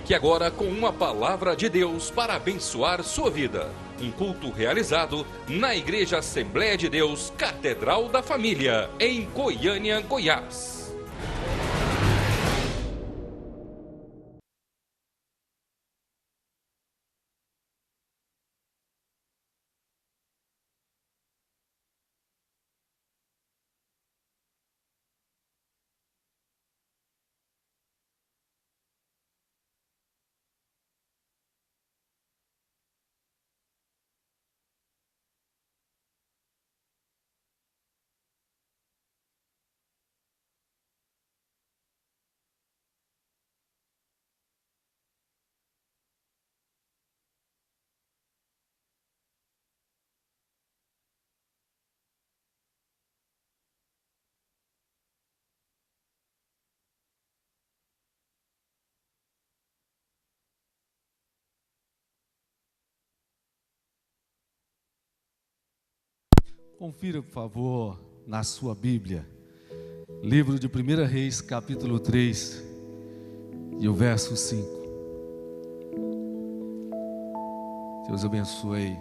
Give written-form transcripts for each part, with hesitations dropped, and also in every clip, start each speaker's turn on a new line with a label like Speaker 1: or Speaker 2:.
Speaker 1: Fique agora com uma palavra de Deus para abençoar sua vida. Um culto realizado na Igreja Assembleia de Deus, Catedral da Família, em Goiânia, Goiás.
Speaker 2: Confira, por favor, na sua Bíblia, livro de 1 Reis, capítulo 3, e o verso 5. Deus abençoe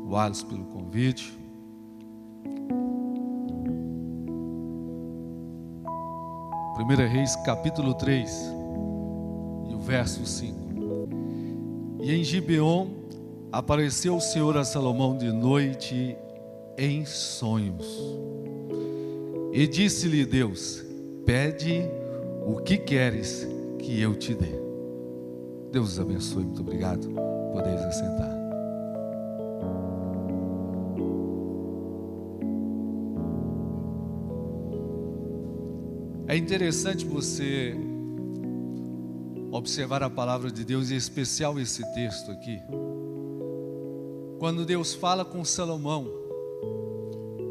Speaker 2: o Alisson pelo convite. Primeira Reis, capítulo 3, e o verso 5. E em Gibeon apareceu o Senhor a Salomão de noite em sonhos, e disse-lhe Deus: pede o que queres que eu te dê. Deus os abençoe, muito obrigado. Podeis assentar. É interessante você observar a palavra de Deus, em especial esse texto aqui, quando Deus fala com Salomão.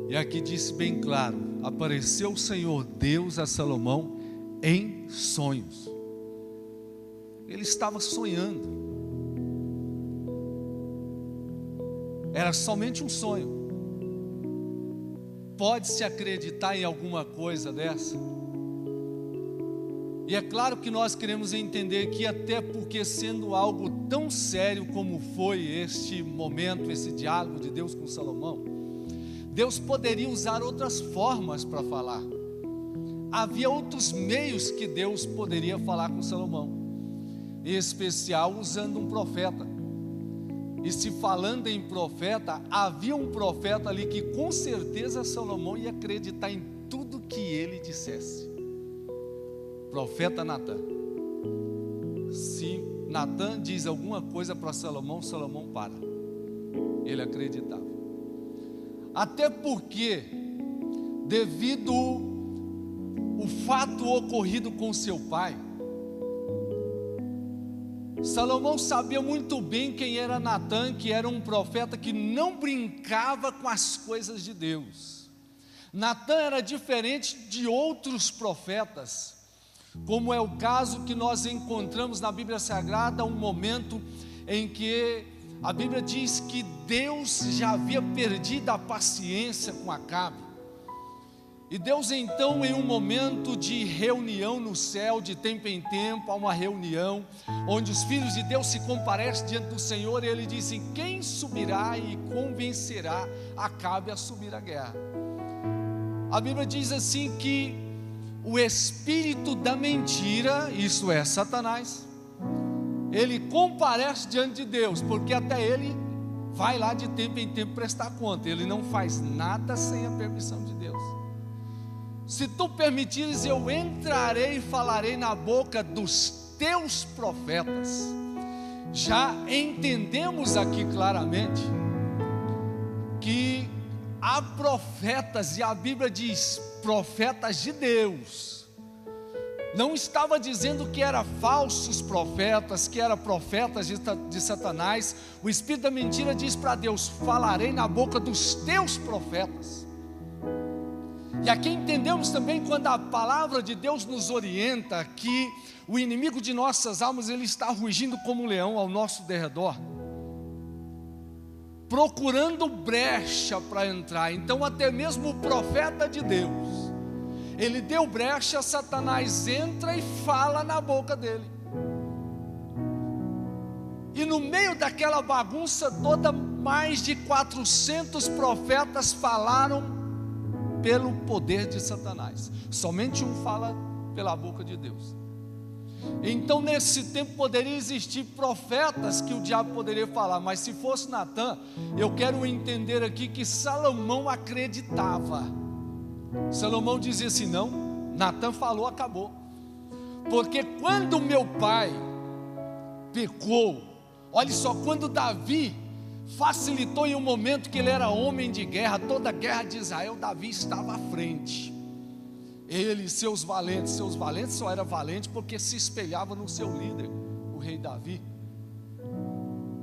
Speaker 2: E aqui disse bem claro: apareceu o Senhor Deus a Salomão em sonhos. Ele estava sonhando. Era somente um sonho. Pode-se acreditar em alguma coisa dessa? E é claro que nós queremos entender que, até porque sendo algo tão sério como foi este momento, esse diálogo de Deus com Salomão, Deus poderia usar outras formas para falar. Havia outros meios que Deus poderia falar com Salomão, em especial usando um profeta. E se falando em profeta, havia um profeta ali que com certeza Salomão ia acreditar em tudo que ele dissesse. Profeta Natã. Se Natã diz alguma coisa para Salomão, Salomão para. Ele acreditava. Até porque, devido o fato ocorrido com seu pai, Salomão sabia muito bem quem era Natã, que era um profeta que não brincava com as coisas de Deus. Natã era diferente de outros profetas, como é o caso que nós encontramos na Bíblia Sagrada, um momento em que a Bíblia diz que Deus já havia perdido a paciência com Acabe. E Deus então, em um momento de reunião no céu, de tempo em tempo, há uma reunião, onde os filhos de Deus se comparecem diante do Senhor, e ele disse: quem subirá e convencerá Acabe a subir à guerra? A Bíblia diz assim que o espírito da mentira, isso é Satanás, ele comparece diante de Deus, porque até ele vai lá de tempo em tempo prestar conta. Ele não faz nada sem a permissão de Deus. Se tu permitires, eu entrarei e falarei na boca dos teus profetas. Já entendemos aqui claramente que há profetas, e a Bíblia diz profetas de Deus. Não estava dizendo que eram falsos profetas, que eram profetas de Satanás. O espírito da mentira diz para Deus: falarei na boca dos teus profetas. E aqui entendemos também, quando a palavra de Deus nos orienta, que o inimigo de nossas almas, ele está rugindo como um leão ao nosso derredor, procurando brecha para entrar. Então até mesmo o profeta de Deus, ele deu brecha, Satanás entra e fala na boca dele. no meio daquela bagunça toda, mais de 400 profetas falaram pelo poder de Satanás. Somente um fala pela boca de Deus. Então nesse tempo poderia existir profetas que o diabo poderia falar, mas se fosse Natã, eu quero entender aqui que Salomão acreditava. Salomão dizia assim: não, Natã falou, acabou. Porque quando meu pai pecou, olha só, quando Davi facilitou em um momento que ele era homem de guerra, toda a guerra de Israel, Davi estava à frente. Ele e seus valentes só era valente porque se espelhava no seu líder, o rei Davi.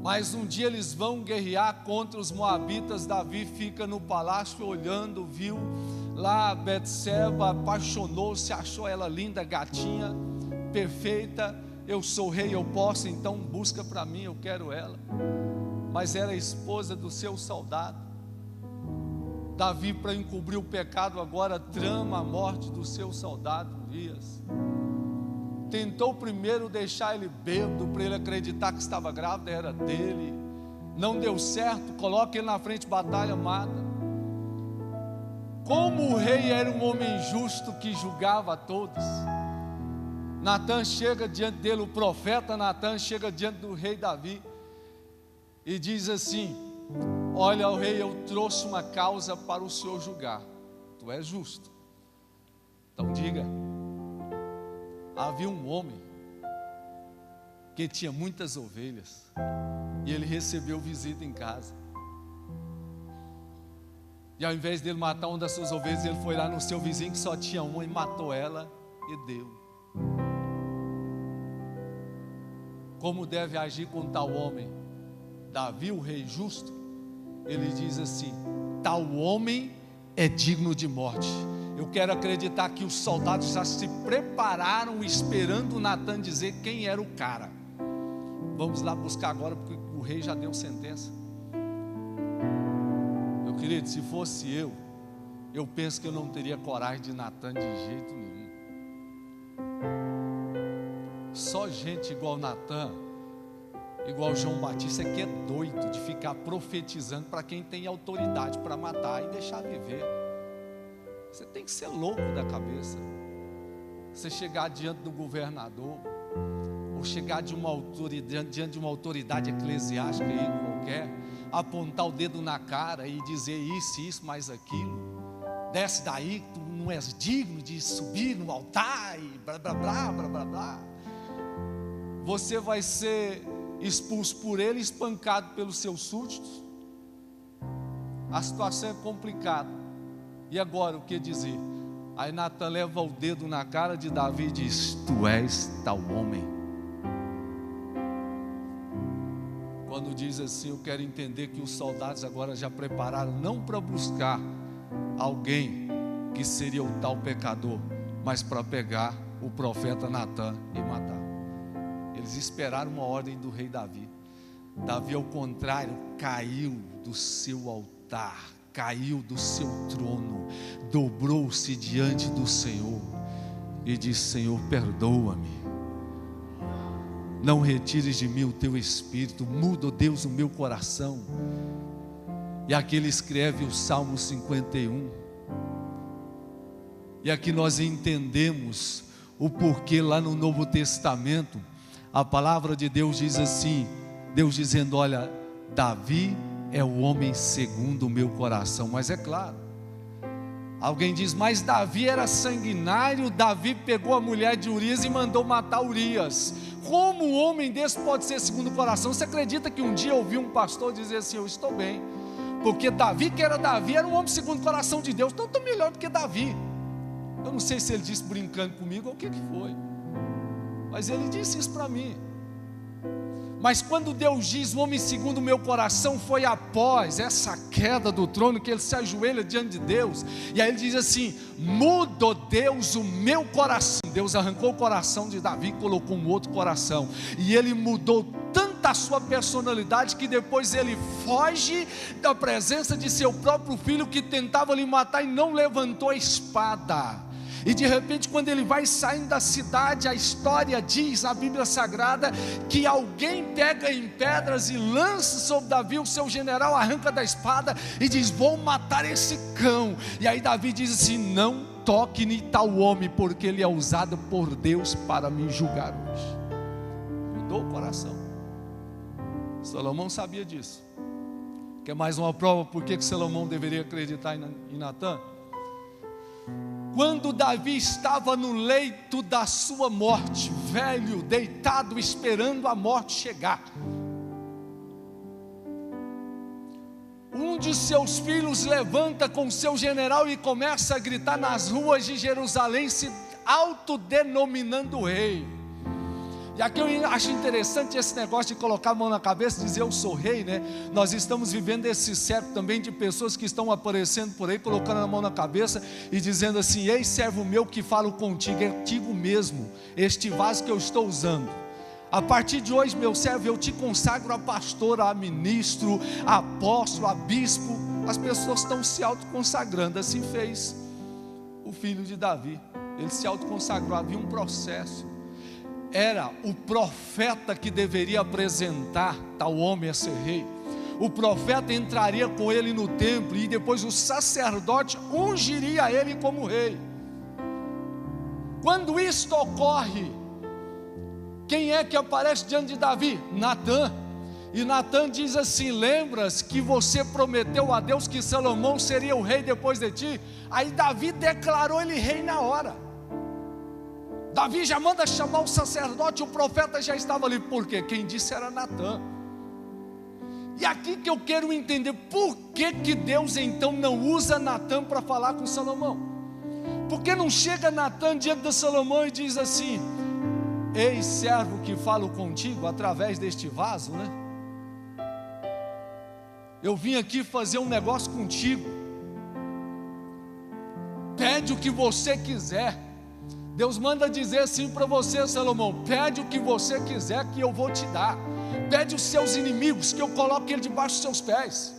Speaker 2: Mas um dia eles vão guerrear contra os moabitas. Davi fica no palácio olhando, viu lá Betseba, apaixonou-se, achou ela linda, gatinha, perfeita. Eu sou rei, eu posso, então busca para mim, eu quero ela. Mas era a esposa do seu soldado. Davi, para encobrir o pecado, agora trama a morte do seu soldado Urias. Tentou primeiro deixar ele bêbado, para ele acreditar que estava grávida, era dele. Não deu certo, coloca ele na frente de batalha, mata. Como o rei era um homem justo que julgava a todos, Natã chega diante dele, o profeta Natã chega diante do rei Davi e diz assim: olha, o rei, eu trouxe uma causa para o senhor julgar. Tu és justo, então diga. Havia um homem que tinha muitas ovelhas e ele recebeu visita em casa. E ao invés dele matar uma das suas ovelhas, ele foi lá no seu vizinho que só tinha uma e matou ela e deu. Como deve agir com tal homem? Davi, o rei justo, ele diz assim: tal homem é digno de morte. Eu quero acreditar que os soldados já se prepararam esperando Natã dizer quem era o cara. Vamos lá buscar agora, porque o rei já deu sentença. Meu querido, se fosse eu penso que eu não teria coragem de Natã de jeito nenhum. Só gente igual Natã, igual João Batista, é que é doido de ficar profetizando para quem tem autoridade para matar e deixar viver. Você tem que ser louco da cabeça. Você chegar diante do governador, ou chegar diante de uma autoridade eclesiástica aí qualquer, apontar o dedo na cara e dizer isso, mais aquilo. Desce daí, tu não és digno de subir no altar e blá blá blá blá blá blá. Você vai ser expulso por ele, espancado pelos seus súditos. A situação é complicada. E agora o que dizer? Aí Natã leva o dedo na cara de Davi e diz: tu és tal homem. Quando diz assim, eu quero entender que os soldados agora já prepararam, não para buscar alguém que seria o tal pecador, mas para pegar o profeta Natã e matar. Eles esperaram uma ordem do rei Davi. Davi, ao contrário, caiu do seu altar, caiu do seu trono, dobrou-se diante do Senhor e disse: Senhor, perdoa-me, não retires de mim o teu espírito, muda, Deus, o meu coração. E aqui ele escreve o Salmo 51, e aqui nós entendemos o porquê lá no Novo Testamento a palavra de Deus diz assim, Deus dizendo: olha, Davi é o homem segundo o meu coração. Mas é claro, alguém diz: mas Davi era sanguinário, Davi pegou a mulher de Urias e mandou matar Urias. Como um homem desse pode ser segundo o coração? Você acredita que um dia eu ouvi um pastor dizer assim: eu estou bem, porque Davi, que era Davi, era um homem segundo o coração de Deus, então eu estou melhor do que Davi. Eu não sei se ele disse brincando comigo ou o que foi, mas ele disse isso para mim. Mas quando Deus diz o homem segundo o meu coração, foi após essa queda do trono que ele se ajoelha diante de Deus, e aí ele diz assim: mudou Deus o meu coração. Deus arrancou o coração de Davi e colocou um outro coração, e ele mudou tanto a sua personalidade que depois ele foge da presença de seu próprio filho que tentava lhe matar e não levantou a espada. E de repente, quando ele vai saindo da cidade, a história diz, a Bíblia Sagrada, que alguém pega em pedras e lança sobre Davi. O seu general arranca da espada e diz: vou matar esse cão. E aí Davi diz assim: não toque em tal homem, porque ele é usado por Deus para me julgar hoje. Mudou o coração. Salomão sabia disso. Quer mais uma prova por que Salomão deveria acreditar em Natã? Quando Davi estava no leito da sua morte, velho, deitado, esperando a morte chegar, um de seus filhos levanta com seu general e começa a gritar nas ruas de Jerusalém, se autodenominando rei. E aqui eu acho interessante esse negócio de colocar a mão na cabeça e dizer eu sou rei, né? Nós estamos vivendo esse século também de pessoas que estão aparecendo por aí, colocando a mão na cabeça e dizendo assim: ei, servo meu que falo contigo, é contigo mesmo, este vaso que eu estou usando. A partir de hoje, meu servo, eu te consagro a pastor, a ministro, a apóstolo, a bispo. As pessoas estão se autoconsagrando. Assim fez o filho de Davi. Ele se autoconsagrou, havia um processo. Era o profeta que deveria apresentar tal homem a ser rei. O profeta entraria com ele no templo e depois o sacerdote ungiria ele como rei. Quando isto ocorre, quem é que aparece diante de Davi? Natã. E Natã diz assim: lembras que você prometeu a Deus que Salomão seria o rei depois de ti? Aí Davi declarou ele rei na hora. Davi já manda chamar o sacerdote, o profeta já estava ali. Por quê? Quem disse era Natã. E aqui que eu quero entender, por que Deus então não usa Natã para falar com Salomão? Por que não chega Natã diante de Salomão e diz assim: ei, servo que falo contigo através deste vaso, né? Eu vim aqui fazer um negócio contigo. Pede o que você quiser. Deus manda dizer assim para você, Salomão: pede o que você quiser que eu vou te dar. Pede os seus inimigos que eu coloque ele debaixo dos seus pés.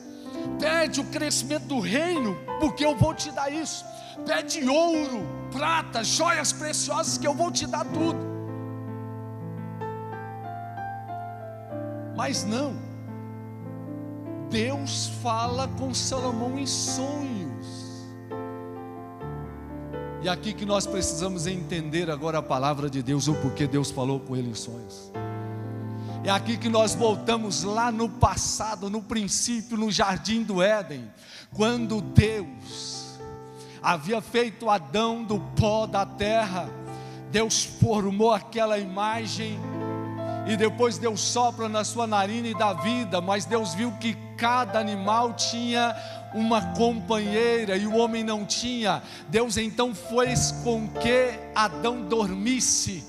Speaker 2: Pede o crescimento do reino, porque eu vou te dar isso. Pede ouro, prata, joias preciosas, que eu vou te dar tudo. Mas não, Deus fala com Salomão em sonhos. E aqui que nós precisamos entender agora a palavra de Deus, o porquê Deus falou com ele em sonhos. É aqui que nós voltamos lá no passado, no princípio, no jardim do Éden, quando Deus havia feito Adão do pó da terra. Deus formou aquela imagem e depois Deus sopra na sua narina e dá vida, mas Deus viu que cada animal tinha uma companheira e o homem não tinha. Deus então fez com que Adão dormisse,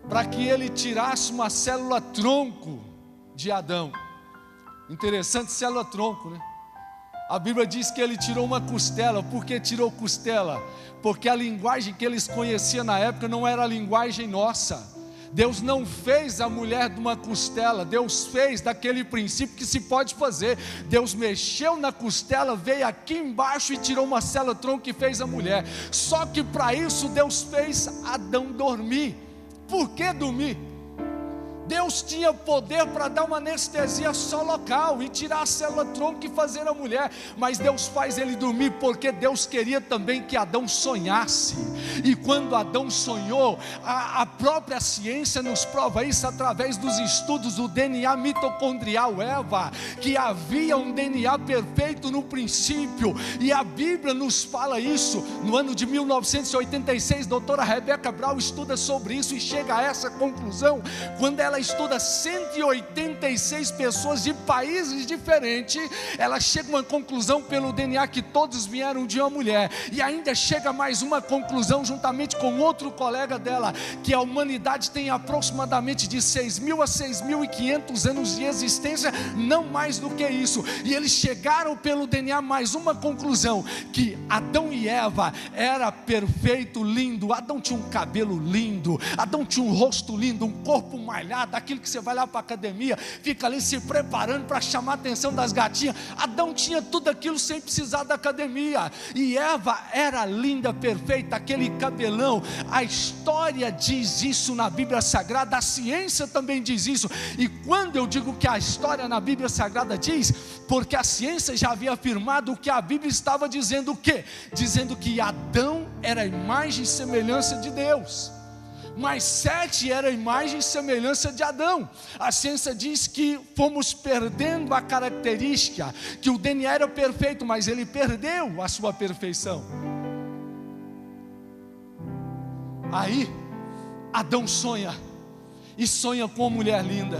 Speaker 2: para que ele tirasse uma célula tronco de Adão. Interessante, célula tronco, né? A Bíblia diz que ele tirou uma costela. Por que tirou costela? Porque a linguagem que eles conheciam na época não era a linguagem nossa. Deus não fez a mulher de uma costela. Deus fez daquele princípio que se pode fazer. Deus mexeu na costela, veio aqui embaixo e tirou uma célula tronco e fez a mulher. Só que para isso Deus fez Adão dormir. Por que dormir? Deus tinha poder para dar uma anestesia só local e tirar a célula tronco e fazer a mulher, mas Deus faz ele dormir porque Deus queria também que Adão sonhasse. E quando Adão sonhou, a própria ciência nos prova isso através dos estudos do DNA mitocondrial, Eva, que havia um DNA perfeito no princípio, e a Bíblia nos fala isso. No ano de 1986, a doutora Rebecca Brown estuda sobre isso e chega a essa conclusão, quando ela estuda 186 pessoas de países diferentes. Ela chega a uma conclusão pelo DNA que todos vieram de uma mulher, e ainda chega mais uma conclusão juntamente com outro colega dela, que a humanidade tem aproximadamente de 6.000 a 6.500 anos de existência, não mais do que isso. E eles chegaram pelo DNA mais uma conclusão, que Adão e Eva era perfeito, lindo. Adão tinha um cabelo lindo, Adão tinha um rosto lindo, um corpo malhado, malhado, daquilo que você vai lá para a academia, fica ali se preparando para chamar a atenção das gatinhas. Adão tinha tudo aquilo sem precisar da academia, e Eva era linda, perfeita, aquele cabelão. A história diz isso na Bíblia Sagrada, a ciência também diz isso. E quando eu digo que a história na Bíblia Sagrada diz, porque a ciência já havia afirmado o que a Bíblia estava dizendo, o quê? Dizendo que Adão era a imagem e semelhança de Deus, mas Sete era a imagem e semelhança de Adão. A ciência diz que fomos perdendo a característica, que o DNA era perfeito, mas ele perdeu a sua perfeição. Aí Adão sonha, e sonha com uma mulher linda.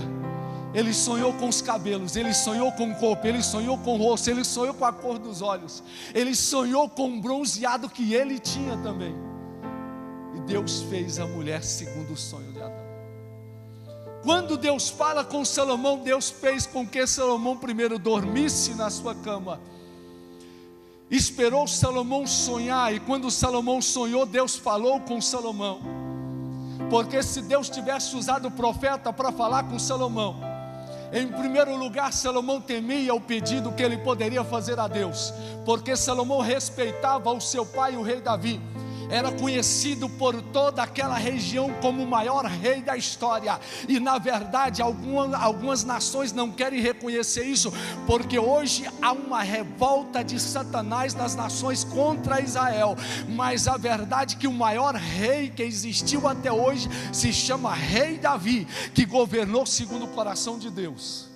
Speaker 2: Ele sonhou com os cabelos, ele sonhou com o corpo, ele sonhou com o rosto, ele sonhou com a cor dos olhos, ele sonhou com o bronzeado que ele tinha também. E Deus fez a mulher segundo o sonho de Adão. Quando Deus fala com Salomão, Deus fez com que Salomão primeiro dormisse na sua cama, esperou Salomão sonhar, e quando Salomão sonhou, Deus falou com Salomão. Porque se Deus tivesse usado o profeta para falar com Salomão, em primeiro lugar, Salomão temia o pedido que ele poderia fazer a Deus, porque Salomão respeitava o seu pai, o rei Davi. Era conhecido por toda aquela região como o maior rei da história. E na verdade algumas nações não querem reconhecer isso, porque hoje há uma revolta de Satanás nas nações contra Israel. Mas a verdade é que o maior rei que existiu até hoje se chama Rei Davi, que governou segundo o coração de Deus.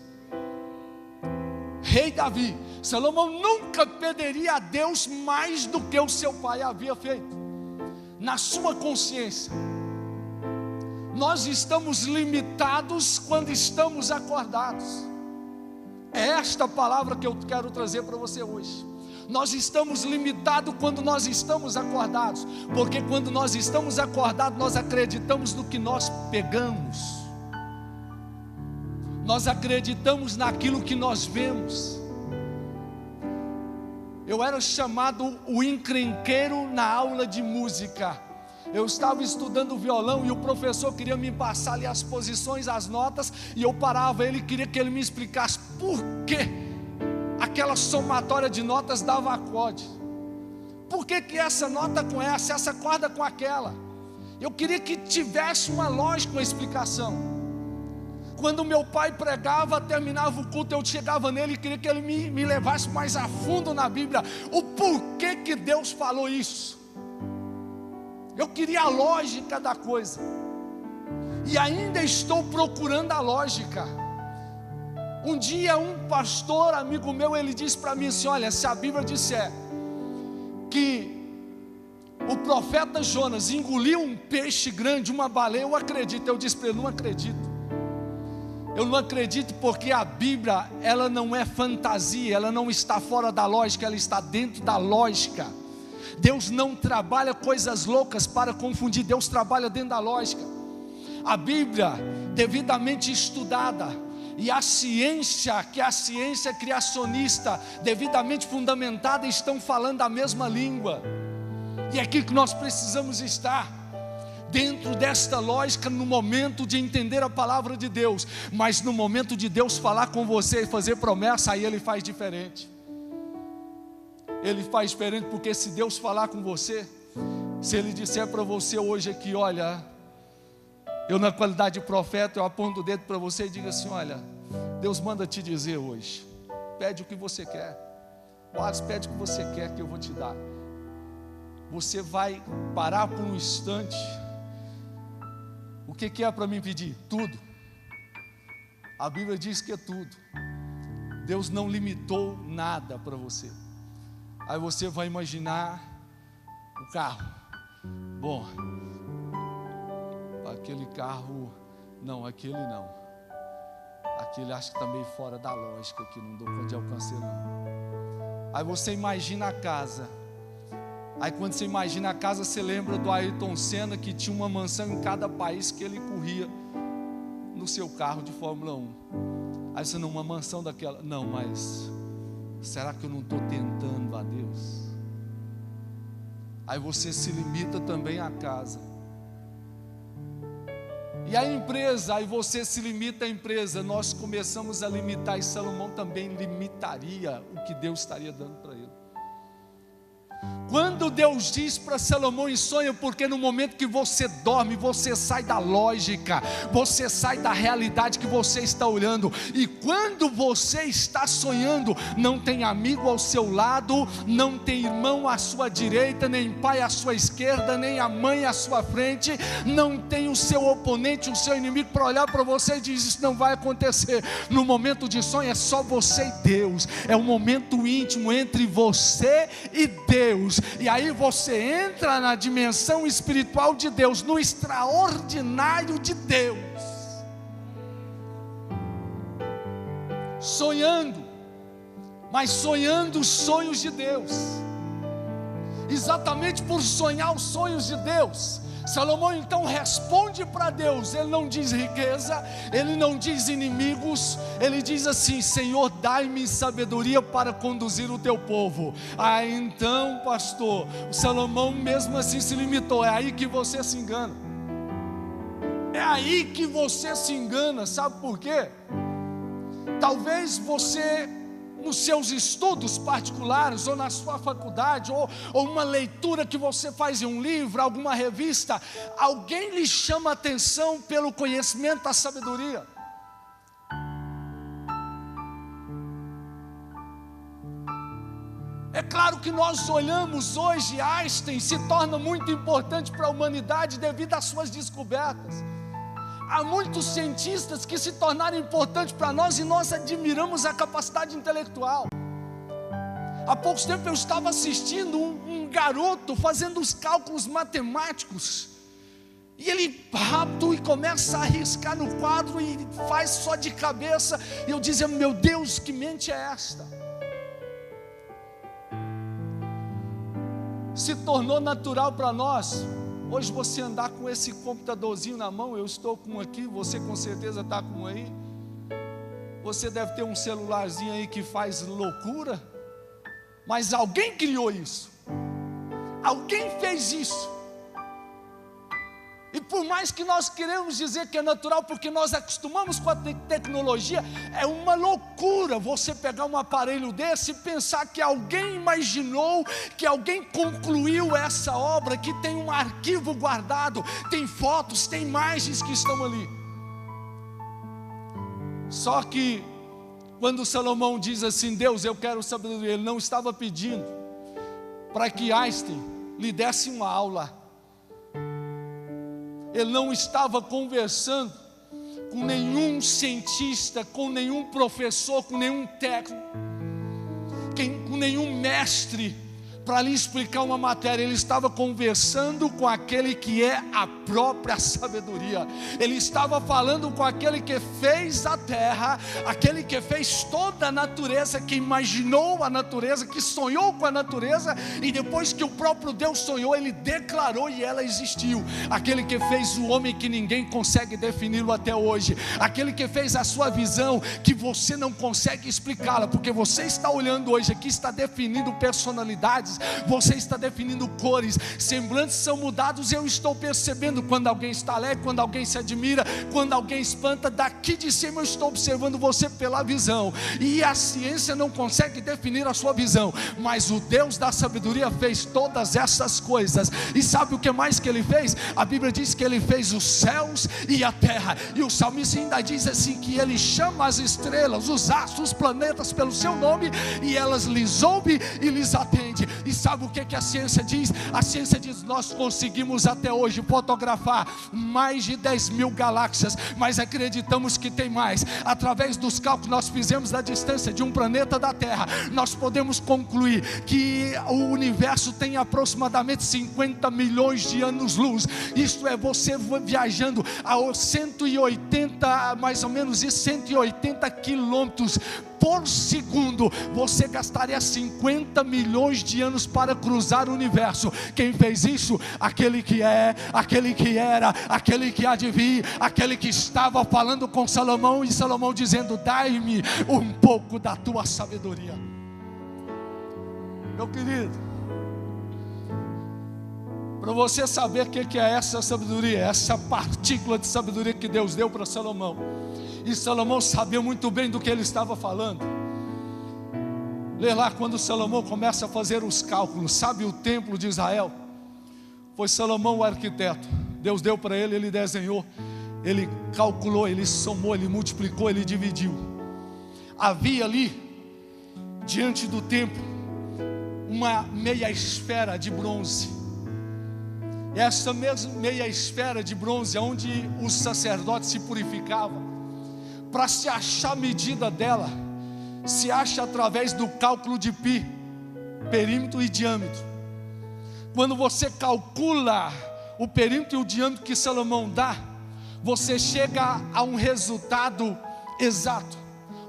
Speaker 2: Rei Davi. Salomão nunca pediria a Deus mais do que o seu pai havia feito. Na sua consciência, nós estamos limitados quando estamos acordados. É esta palavra que eu quero trazer para você hoje. Nós estamos limitados quando nós estamos acordados, porque quando nós estamos acordados, nós acreditamos no que nós pegamos, nós acreditamos naquilo que nós vemos. Eu era chamado o encrenqueiro na aula de música. Eu estava estudando violão e o professor queria me passar ali as posições, as notas, e eu parava, ele queria que ele me explicasse por que aquela somatória de notas dava acorde. Por que essa nota com essa corda com aquela? Eu queria que tivesse uma lógica, uma explicação. Quando meu pai pregava, terminava o culto, eu chegava nele e queria que ele me levasse mais a fundo na Bíblia, o porquê que Deus falou isso. Eu queria a lógica da coisa, e ainda estou procurando a lógica. Um dia um pastor, amigo meu, ele disse para mim assim: olha, se a Bíblia disser que o profeta Jonas engoliu um peixe grande, uma baleia, eu acredito. Eu disse para ele: não acredito. Eu não acredito, porque a Bíblia, ela não é fantasia, ela não está fora da lógica, ela está dentro da lógica. Deus não trabalha coisas loucas para confundir, Deus trabalha dentro da lógica. A Bíblia, devidamente estudada, e a ciência, que é a ciência criacionista, devidamente fundamentada, estão falando a mesma língua. E é aqui que nós precisamos estar, dentro desta lógica, no momento de entender a palavra de Deus. Mas no momento de Deus falar com você e fazer promessa, aí Ele faz diferente. Ele faz diferente, porque se Deus falar com você, se Ele disser para você hoje aqui: olha, eu na qualidade de profeta, eu aponto o dedo para você e digo assim: olha, Deus manda te dizer hoje, pede o que você quer. Wallace, pede o que você quer que eu vou te dar. Você vai parar por um instante. O que é para mim pedir? Tudo. A Bíblia diz que é tudo. Deus não limitou nada para você. Aí você vai imaginar o carro. Bom, aquele carro, não, aquele não. Aquele acho que está meio fora da lógica, que não dou conta de alcançar não. Aí você imagina a casa. Aí quando você imagina a casa, você lembra do Ayrton Senna, que tinha uma mansão em cada país que ele corria no seu carro de Fórmula 1. Aí você não, uma mansão daquela, não, mas será que eu não estou tentando a Deus? Aí você se limita também à casa. E a empresa, aí você se limita à empresa, nós começamos a limitar, e Salomão também limitaria o que Deus estaria dando para ele. Quando Deus diz para Salomão em sonho, porque no momento que você dorme, você sai da lógica, você sai da realidade que você está olhando, e quando você está sonhando, não tem amigo ao seu lado, não tem irmão à sua direita, nem pai à sua esquerda, nem a mãe à sua frente, não tem o seu oponente, o seu inimigo para olhar para você e dizer: isso não vai acontecer. No momento de sonho é só você e Deus, é um momento íntimo entre você e Deus. E aí você entra na dimensão espiritual de Deus, no extraordinário de Deus, sonhando, mas sonhando os sonhos de Deus. Exatamente por sonhar os sonhos de Deus, Salomão então responde para Deus. Ele não diz riqueza, ele não diz inimigos, ele diz assim: Senhor, dai-me sabedoria para conduzir o teu povo. Então, pastor, Salomão mesmo assim se limitou. É aí que você se engana, é aí que você se engana. Sabe por quê? Talvez você, nos seus estudos particulares, ou na sua faculdade, ou uma leitura que você faz em um livro, alguma revista, alguém lhe chama a atenção pelo conhecimento, a sabedoria. É claro que nós olhamos hoje, Einstein se torna muito importante para a humanidade devido às suas descobertas. Há muitos cientistas que se tornaram importantes para nós e nós admiramos a capacidade intelectual. Há pouco tempo eu estava assistindo um garoto fazendo os cálculos matemáticos, e ele rápido e começa a riscar no quadro e faz só de cabeça, e eu dizia: meu Deus, que mente é esta? Se tornou natural para nós. Hoje você andar com esse computadorzinho na mão, eu estou com um aqui, você com certeza está com um aí. Você deve ter um celularzinho aí que faz loucura, mas alguém criou isso, alguém fez isso. E por mais que nós queremos dizer que é natural, porque nós acostumamos com a tecnologia, é uma loucura você pegar um aparelho desse e pensar que alguém imaginou, que alguém concluiu essa obra, que tem um arquivo guardado, tem fotos, tem imagens que estão ali. Só que quando Salomão diz assim: Deus, eu quero sabedoria, ele não estava pedindo para que Einstein lhe desse uma aula. Ele não estava conversando com nenhum cientista, com nenhum professor, com nenhum técnico, com nenhum mestre para lhe explicar uma matéria. Ele estava conversando com aquele que é a própria sabedoria. Ele estava falando com aquele que fez a terra, aquele que fez toda a natureza, que imaginou a natureza, que sonhou com a natureza, e depois que o próprio Deus sonhou, ele declarou e ela existiu. Aquele que fez o homem, que ninguém consegue defini-lo até hoje. Aquele que fez a sua visão, que você não consegue explicá-la, porque você está olhando hoje aqui, está definindo personalidades, você está definindo cores, semblantes são mudados. Eu estou percebendo quando alguém está alegre, quando alguém se admira, quando alguém espanta. Daqui de cima eu estou observando você pela visão, e a ciência não consegue definir a sua visão, mas o Deus da sabedoria fez todas essas coisas. E sabe o que mais que ele fez? A Bíblia diz que ele fez os céus e a terra, e o salmista ainda diz assim, que ele chama as estrelas, os astros, os planetas pelo seu nome, e elas lhes ouvem e lhes atendem. E sabe o que a ciência diz? A ciência diz: nós conseguimos até hoje fotografar mais de 10.000 galáxias, mas acreditamos que tem mais. Através dos cálculos que nós fizemos da distância de um planeta da Terra, nós podemos concluir que o universo tem aproximadamente 50 milhões de anos-luz. Isto é, você viajando a 180, mais ou menos isso, 180 quilômetros por segundo, você gastaria 50 milhões de anos para cruzar o universo. Quem fez isso? Aquele que é, aquele que era, aquele que há de vir, aquele que estava falando com Salomão, e Salomão dizendo: dai-me um pouco da tua sabedoria. Meu querido, Para você saber o que é essa sabedoria, essa partícula de sabedoria que Deus deu para Salomão. E Salomão sabia muito bem do que ele estava falando. Lê lá quando Salomão começa a fazer os cálculos. Sabe o templo de Israel? Foi Salomão o arquiteto. Deus deu para ele, ele desenhou, ele calculou, ele somou, ele multiplicou, ele dividiu. Havia ali, diante do templo, uma meia esfera de bronze. Essa mesma meia esfera de bronze, onde os sacerdotes se purificavam, para se achar a medida dela, se acha através do cálculo de pi, perímetro e diâmetro. Quando você calcula o perímetro e o diâmetro que Salomão dá, você chega a um resultado exato.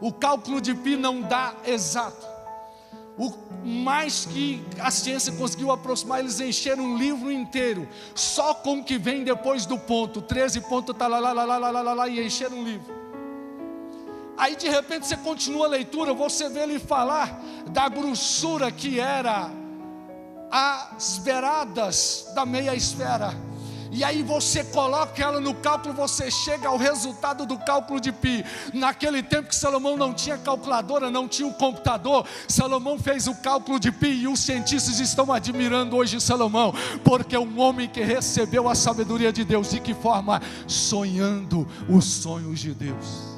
Speaker 2: O cálculo de pi não dá exato. O mais que a ciência conseguiu aproximar, eles encheram um livro inteiro só com o que vem depois do ponto, 13 pontos, e encheram um livro. Aí de repente você continua a leitura, você vê ele falar da grossura que era as beiradas da meia esfera. E aí você coloca ela no cálculo, você chega ao resultado do cálculo de pi. Naquele tempo que Salomão não tinha calculadora, não tinha o computador, Salomão fez o cálculo de pi, e os cientistas estão admirando hoje Salomão, porque é um homem que recebeu a sabedoria de Deus. De que forma? Sonhando os sonhos de Deus.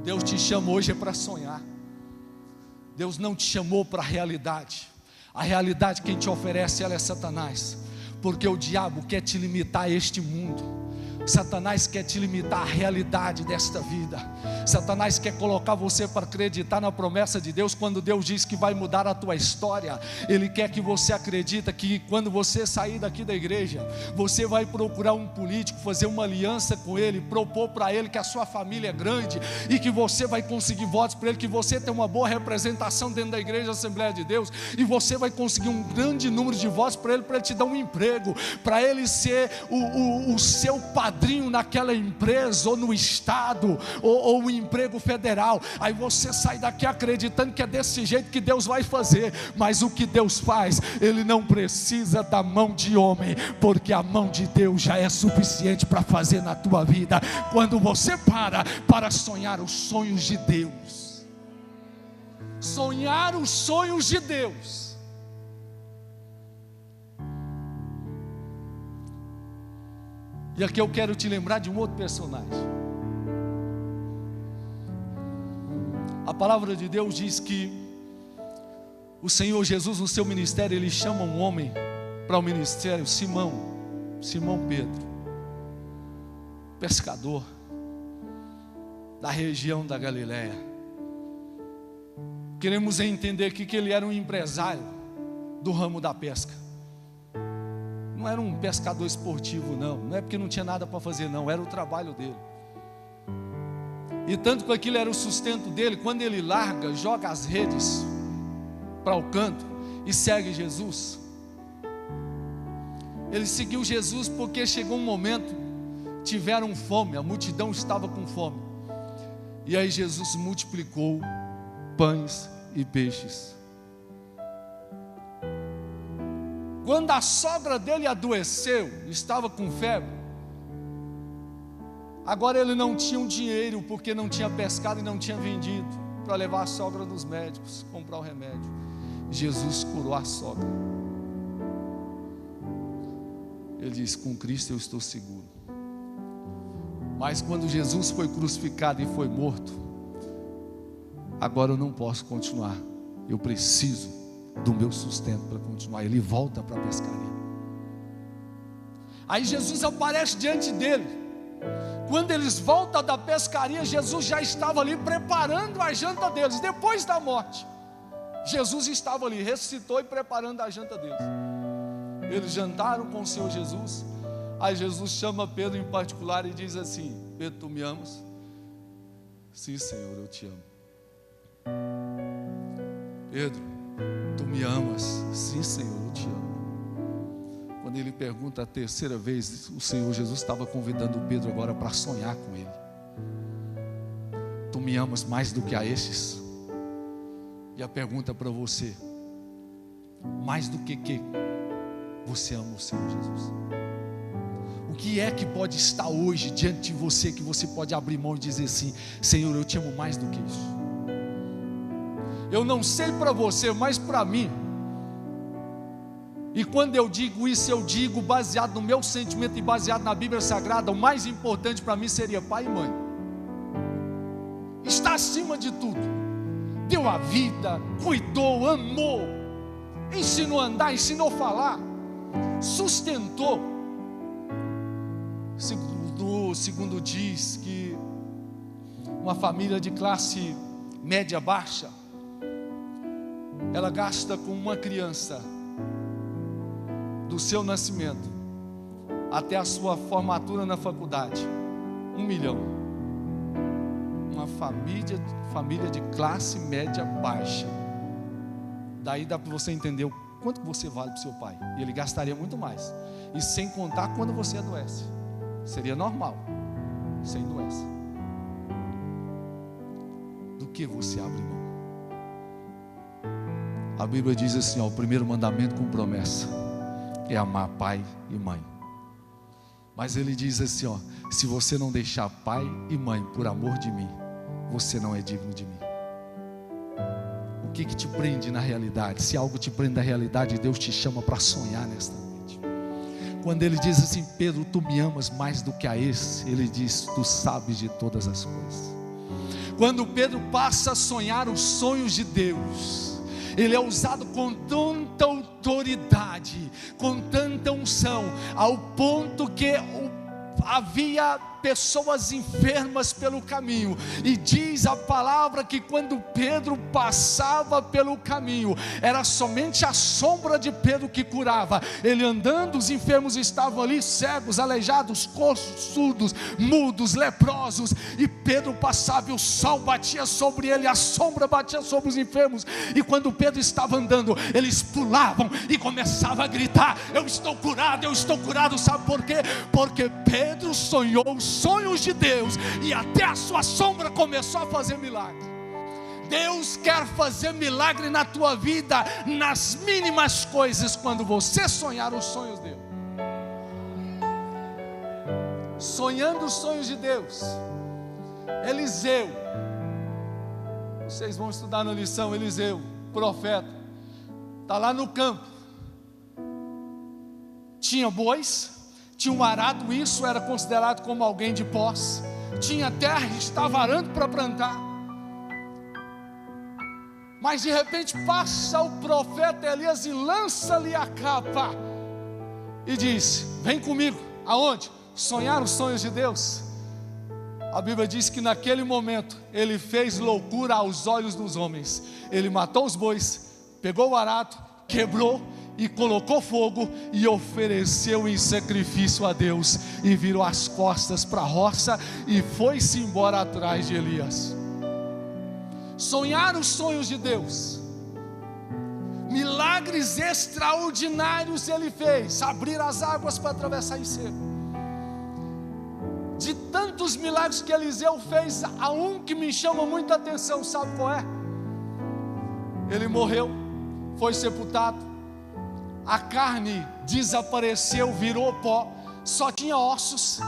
Speaker 2: Deus te chamou hoje para sonhar. Deus não te chamou para a realidade. A realidade quem te oferece ela é Satanás. Porque o diabo quer te limitar a este mundo. Satanás quer te limitar à realidade desta vida. Satanás quer colocar você para acreditar na promessa de Deus, quando Deus diz que vai mudar a tua história. Ele quer que você acredite que quando você sair daqui da igreja, você vai procurar um político, fazer uma aliança com ele, propor para ele que a sua família é grande e que você vai conseguir votos para ele, que você tem uma boa representação dentro da igreja, Assembleia de Deus, e você vai conseguir um grande número de votos para ele te dar um emprego, para ele ser o seu padrinho naquela empresa, ou no estado, ou o emprego federal. Aí você sai daqui acreditando que é desse jeito que Deus vai fazer. Mas o que Deus faz, Ele não precisa da mão de homem, porque a mão de Deus já é suficiente para fazer na tua vida. Quando você para sonhar os sonhos de Deus, sonhar os sonhos de Deus. E aqui eu quero te lembrar de um outro personagem. A palavra de Deus diz que o Senhor Jesus, no seu ministério, Ele chama um homem para o ministério, Simão Pedro, pescador da região da Galileia. Queremos entender aqui que ele era um empresário do ramo da pesca. Não era um pescador esportivo, não é porque não tinha nada para fazer, não, era o trabalho dele. E tanto que aquilo era o sustento dele. Quando ele larga, joga as redes para o canto e segue Jesus. Ele seguiu Jesus porque chegou um momento, tiveram fome, a multidão estava com fome, e aí Jesus multiplicou pães e peixes. Quando a sogra dele adoeceu, estava com febre, agora ele não tinha um dinheiro, porque não tinha pescado e não tinha vendido, para levar a sogra nos médicos, comprar o remédio. Jesus curou a sogra. Ele disse: com Cristo eu estou seguro. Mas quando Jesus foi crucificado e foi morto, agora eu não posso continuar, eu preciso do meu sustento para continuar. Ele volta para a pescaria. Aí Jesus aparece diante dele. Quando eles voltam da pescaria, Jesus já estava ali preparando a janta deles. Depois da morte, Jesus estava ali, ressuscitou e preparando a janta deles. Eles jantaram com o Senhor Jesus. Aí Jesus chama Pedro em particular e diz assim: Pedro, tu me amas? Sim, Senhor, eu te amo. Pedro, tu me amas? Sim, Senhor, eu te amo. Quando ele pergunta a terceira vez, o Senhor Jesus estava convidando Pedro agora para sonhar com ele. Tu me amas mais do que a estes? E a pergunta para você: mais do que quê? você ama o Senhor Jesus? O que é que pode estar hoje diante de você, que você pode abrir mão e dizer assim: Senhor, eu te amo mais do que isso? Eu não sei para você, mas para mim, e quando eu digo isso, eu digo baseado no meu sentimento e baseado na Bíblia Sagrada, o mais importante para mim seria pai e mãe. Está acima de tudo. Deu a vida, cuidou, amou, ensinou a andar, ensinou a falar, sustentou. Segundo diz que uma família de classe média baixa, ela gasta com uma criança, do seu nascimento até a sua formatura na faculdade, 1 milhão. Uma família de classe média baixa. Daí dá para você entender o quanto você vale para o seu pai. E ele gastaria muito mais. E sem contar quando você adoece. Seria normal, sem doença. Do que você abre mão? A Bíblia diz assim, ó, o primeiro mandamento com promessa é amar pai e mãe. Mas ele diz assim, ó, se você não deixar pai e mãe por amor de mim, você não é digno de mim. O que te prende na realidade? Se algo te prende na realidade, Deus te chama para sonhar nesta noite. Quando ele diz assim, Pedro, tu me amas mais do que a esse, ele diz, tu sabes de todas as coisas. Quando Pedro passa a sonhar os sonhos de Deus, ele é usado com tanta autoridade, com tanta unção, ao ponto que havia pessoas enfermas pelo caminho, e diz a palavra que quando Pedro passava pelo caminho, era somente a sombra de Pedro que curava. Ele andando, os enfermos estavam ali, cegos, aleijados, coxos, surdos, mudos, leprosos, e Pedro passava e o sol batia sobre ele, a sombra batia sobre os enfermos, e quando Pedro estava andando, eles pulavam e começavam a gritar, eu estou curado, sabe por quê? Porque Pedro sonhou os sonhos de Deus, e até a sua sombra começou a fazer milagre. Deus quer fazer milagre na tua vida, nas mínimas coisas, quando você sonhar os sonhos dele. Sonhando os sonhos de Deus. Eliseu, vocês vão estudar na lição, Eliseu, profeta, está lá no campo, tinha bois, tinha um arado, isso era considerado como alguém de posse, tinha terra, estava arando para plantar, mas de repente passa o profeta Elias e lança-lhe a capa, e diz, vem comigo, aonde? Sonhar os sonhos de Deus. A Bíblia diz que naquele momento, ele fez loucura aos olhos dos homens, ele matou os bois, pegou o arado, quebrou, e colocou fogo, e ofereceu em sacrifício a Deus, e virou as costas para a roça, e foi-se embora atrás de Elias. Sonhar os sonhos de Deus, milagres extraordinários ele fez, abrir as águas para atravessar em seco. De tantos milagres que Eliseu fez, há um que me chama muita atenção, sabe qual é? Ele morreu, foi sepultado, a carne desapareceu, virou pó, só tinha ossos.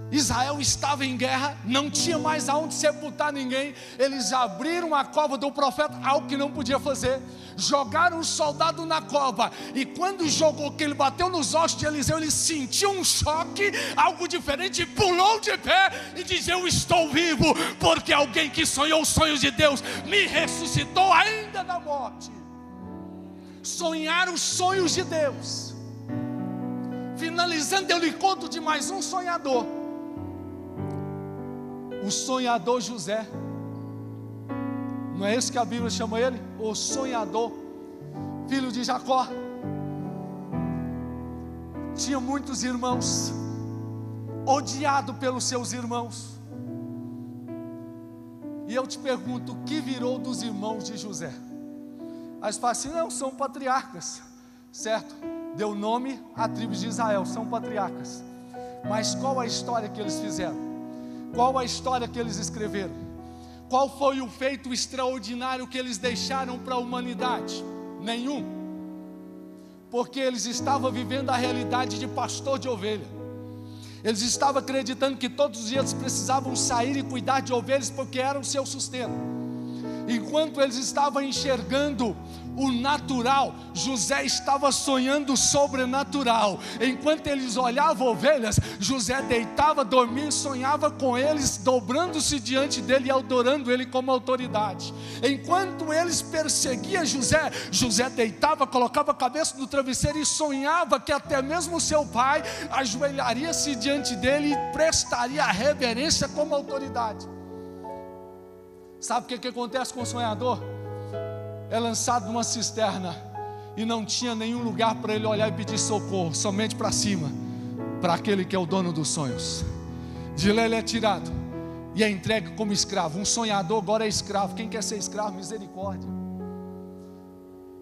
Speaker 2: Israel estava em guerra, não tinha mais aonde sepultar ninguém. Eles abriram a cova do profeta, algo que não podia fazer, jogaram o soldado na cova, e quando jogou, que ele bateu nos ossos de Eliseu, ele sentiu um choque, algo diferente, pulou de pé e disse, eu estou vivo, porque alguém que sonhou os sonhos de Deus, me ressuscitou ainda da morte. Sonhar os sonhos de Deus. Finalizando, eu lhe conto de mais um sonhador, o sonhador José. Não é isso que a Bíblia chama ele? O sonhador, filho de Jacó. Tinha muitos irmãos, odiado pelos seus irmãos. E eu te pergunto, o que virou dos irmãos de José? Aí você fala assim, não, são patriarcas, certo? Deu nome à tribo de Israel, são patriarcas. Mas qual a história que eles fizeram? Qual a história que eles escreveram? Qual foi o feito extraordinário que eles deixaram para a humanidade? Nenhum. porque eles estavam vivendo a realidade de pastor de ovelha. Eles estavam acreditando que todos os dias precisavam sair e cuidar de ovelhas, porque era o seu sustento. Enquanto eles estavam enxergando o natural, José estava sonhando o sobrenatural. Enquanto eles olhavam ovelhas, José deitava, dormia e sonhava com eles, dobrando-se diante dele e adorando ele como autoridade. Enquanto eles perseguiam José, José deitava, colocava a cabeça no travesseiro e sonhava que até mesmo seu pai ajoelharia-se diante dele e prestaria a reverência como autoridade. Sabe o que acontece com o sonhador? É lançado numa cisterna e não tinha nenhum lugar para ele olhar e pedir socorro, somente para cima, para aquele que é o dono dos sonhos. De lá ele é tirado e é entregue como escravo. Um sonhador agora é escravo. Quem quer ser escravo? Misericórdia.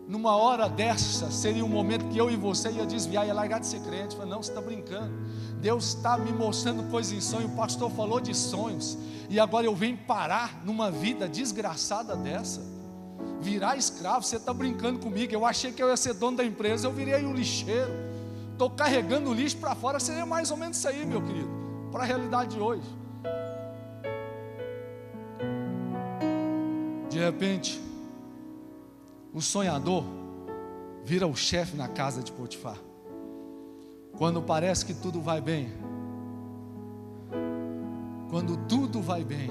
Speaker 2: Numa hora dessa, seria um momento que eu e você ia desviar, ia largar de ser crente. Falei, não, você está brincando. Deus está me mostrando coisas em sonho. O pastor falou de sonhos, e agora eu venho parar numa vida desgraçada dessa, virar escravo. Você está brincando comigo? Eu achei que eu ia ser dono da empresa, eu virei um lixeiro. Estou carregando o lixo para fora. Seria mais ou menos isso aí, meu querido, para a realidade de hoje. De repente, o sonhador vira o chefe na casa de Potifar. Quando parece que tudo vai bem, quando tudo vai bem,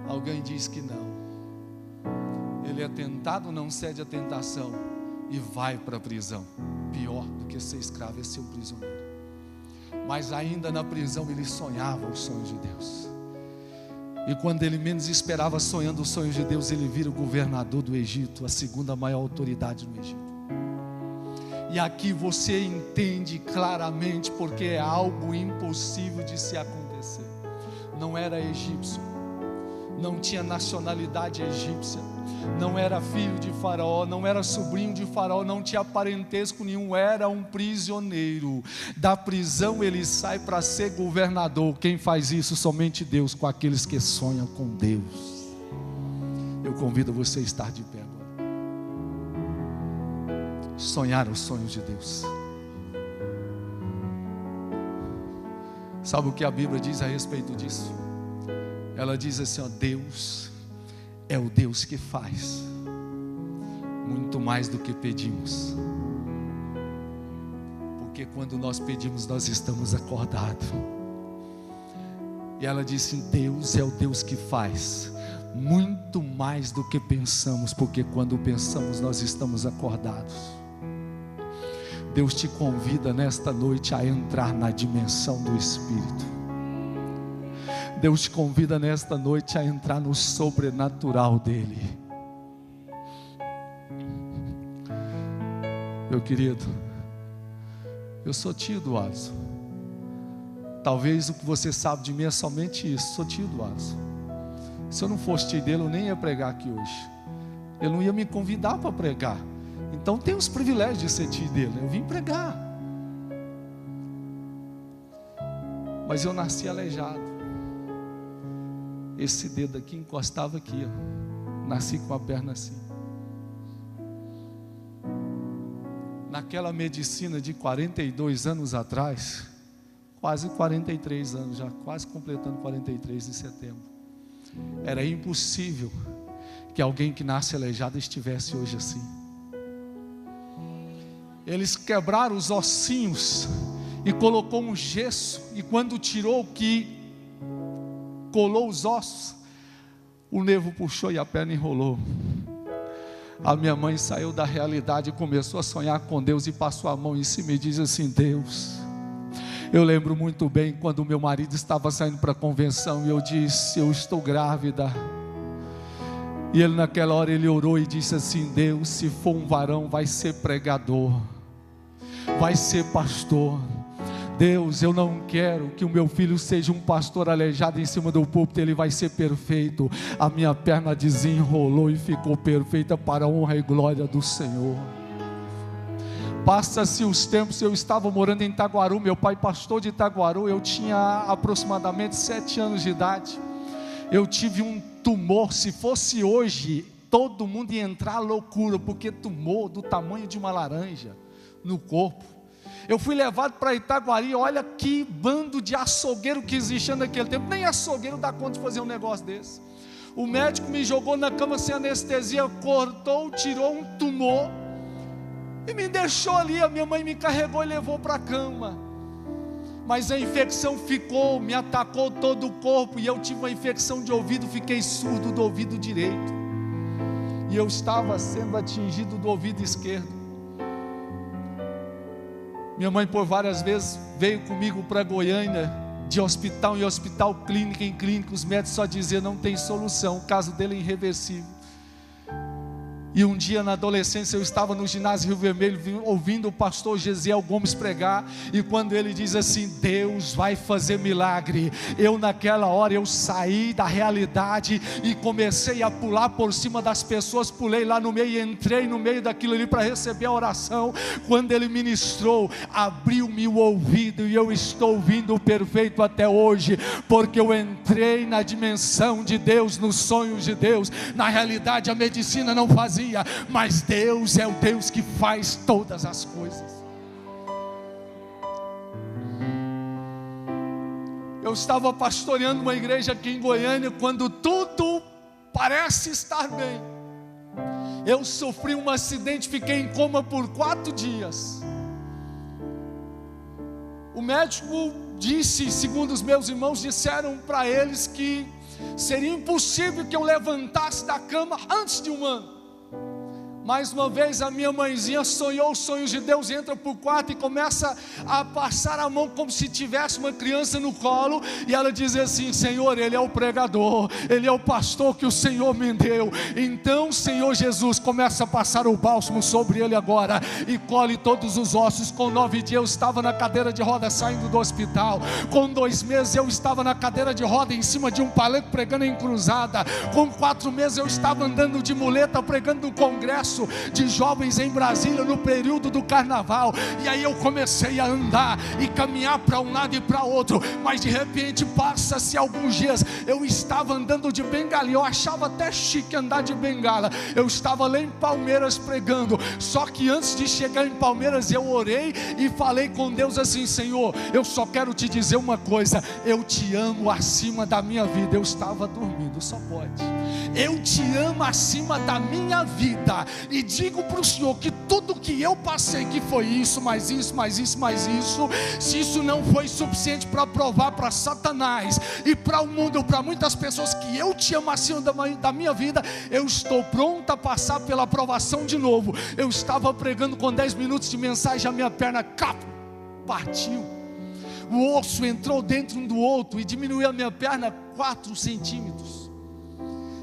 Speaker 2: alguém diz que não. Ele é tentado, não cede à tentação e vai para a prisão. Pior do que ser escravo é ser um prisioneiro. Mas ainda na prisão ele sonhava os sonhos de Deus. E quando ele menos esperava, sonhando os sonhos de Deus, ele vira o governador do Egito, a segunda maior autoridade no Egito. E aqui você entende claramente porque é algo impossível de se acontecer. Não era egípcio, não tinha nacionalidade egípcia, não era filho de Faraó, não era sobrinho de Faraó, não tinha parentesco nenhum, era um prisioneiro. Da prisão ele sai para ser governador. Quem faz isso? Somente Deus, com aqueles que sonham com Deus. Eu convido você a estar de pé agora. Sonhar os sonhos de Deus. Sabe o que a Bíblia diz a respeito disso? Ela diz assim, ó, Deus é o Deus que faz muito mais do que pedimos. Porque quando nós pedimos, nós estamos acordados. E ela disse, Deus é o Deus que faz muito mais do que pensamos. Porque quando pensamos, nós estamos acordados. Deus te convida nesta noite a entrar na dimensão do Espírito. Deus te convida nesta noite a entrar no sobrenatural dEle. Meu querido, eu sou tio do Alisson. Talvez o que você sabe de mim é somente isso. Sou tio do Alisson. Se eu não fosse tio dele, eu nem ia pregar aqui hoje. Ele não ia me convidar para pregar. Então tem os privilégios de ser tio dele. Eu vim pregar. Mas eu nasci aleijado. Esse dedo aqui encostava aqui, ó. Nasci com a perna assim. Naquela medicina de 42 anos atrás, quase 43 anos já, quase completando 43 em setembro, era impossível que alguém que nasce aleijado estivesse hoje assim. Eles quebraram os ossinhos e colocou um gesso, e quando tirou o que colou os ossos, o nervo puxou e a perna enrolou. A minha mãe saiu da realidade e começou a sonhar com Deus e passou a mão em cima e diz assim, Deus, eu lembro muito bem quando meu marido estava saindo para a convenção e eu disse, eu estou grávida. E ele naquela hora ele orou e disse assim, Deus, se for um varão vai ser pregador, vai ser pastor. Deus, eu não quero que o meu filho seja um pastor aleijado em cima do púlpito, ele vai ser perfeito. A minha perna desenrolou e ficou perfeita para a honra e glória do Senhor. Passa-se os tempos, eu estava morando em Itaguaru, meu pai pastor de Itaguaru, eu tinha aproximadamente 7 anos de idade. Eu tive um tumor, se fosse hoje, todo mundo ia entrar à loucura, porque tumor do tamanho de uma laranja. no corpo. Eu fui levado para Itaguari. Olha que bando de açougueiro que existia naquele tempo. Nem açougueiro dá conta de fazer um negócio desse. O médico me jogou na cama sem anestesia, cortou, tirou um tumor e me deixou ali. A minha mãe me carregou e levou para a cama. Mas a infecção ficou, me atacou todo o corpo, e eu tive uma infecção de ouvido, fiquei surdo do ouvido direito, e eu estava sendo atingido do ouvido esquerdo. Minha mãe por várias vezes veio comigo para Goiânia, de hospital em hospital, clínica em clínica. Os médicos só diziam: não tem solução, o caso dele é irreversível. E um dia na adolescência eu estava no ginásio Rio Vermelho ouvindo o pastor Gesiel Gomes pregar, e quando ele diz assim: Deus vai fazer milagre, eu naquela hora eu saí da realidade e comecei a pular por cima das pessoas, pulei lá no meio e entrei no meio daquilo ali para receber a oração. Quando ele ministrou, abriu-me o ouvido, e eu estou ouvindo o perfeito até hoje, porque eu entrei na dimensão de Deus, nos sonhos de Deus. Na realidade a medicina não fazia, mas Deus é o Deus que faz todas as coisas. Eu estava pastoreando uma igreja aqui em Goiânia, quando tudo parece estar bem, eu sofri um acidente, fiquei em coma por 4 dias. O médico disse, segundo os meus irmãos disseram para eles, que seria impossível que eu levantasse da cama antes de 1 ano. Mais uma vez a minha mãezinha sonhou os sonhos de Deus, entra para o quarto e começa a passar a mão como se tivesse uma criança no colo, e ela diz assim: Senhor, ele é o pregador, ele é o pastor que o Senhor me deu. Então, Senhor Jesus, começa a passar o bálsamo sobre ele agora, e colhe todos os ossos. Com 9 dias eu estava na cadeira de roda saindo do hospital. Com 2 meses eu estava na cadeira de roda em cima de um palanque pregando em cruzada. Com 4 meses eu estava andando de muleta pregando no congresso de jovens em Brasília no período do carnaval. E aí eu comecei a andar e caminhar para um lado e para outro, mas de repente passa-se alguns dias, eu estava andando de bengala, eu achava até chique andar de bengala. Eu estava lá em Palmeiras pregando, só que antes de chegar em Palmeiras eu orei e falei com Deus assim: Senhor, eu só quero te dizer uma coisa, eu te amo acima da minha vida. Eu estava dormindo, só pode. Eu te amo acima da minha vida, e digo para o Senhor que tudo que eu passei, que foi isso, mais isso, mais isso, mais isso, se isso não foi suficiente para provar para Satanás e para o mundo, para muitas pessoas, que eu te amo acima da minha vida, eu estou pronto a passar pela aprovação de novo. Eu estava pregando com 10 minutos de mensagem, a minha perna partiu, o osso entrou dentro um do outro e diminuiu a minha perna 4 centímetros.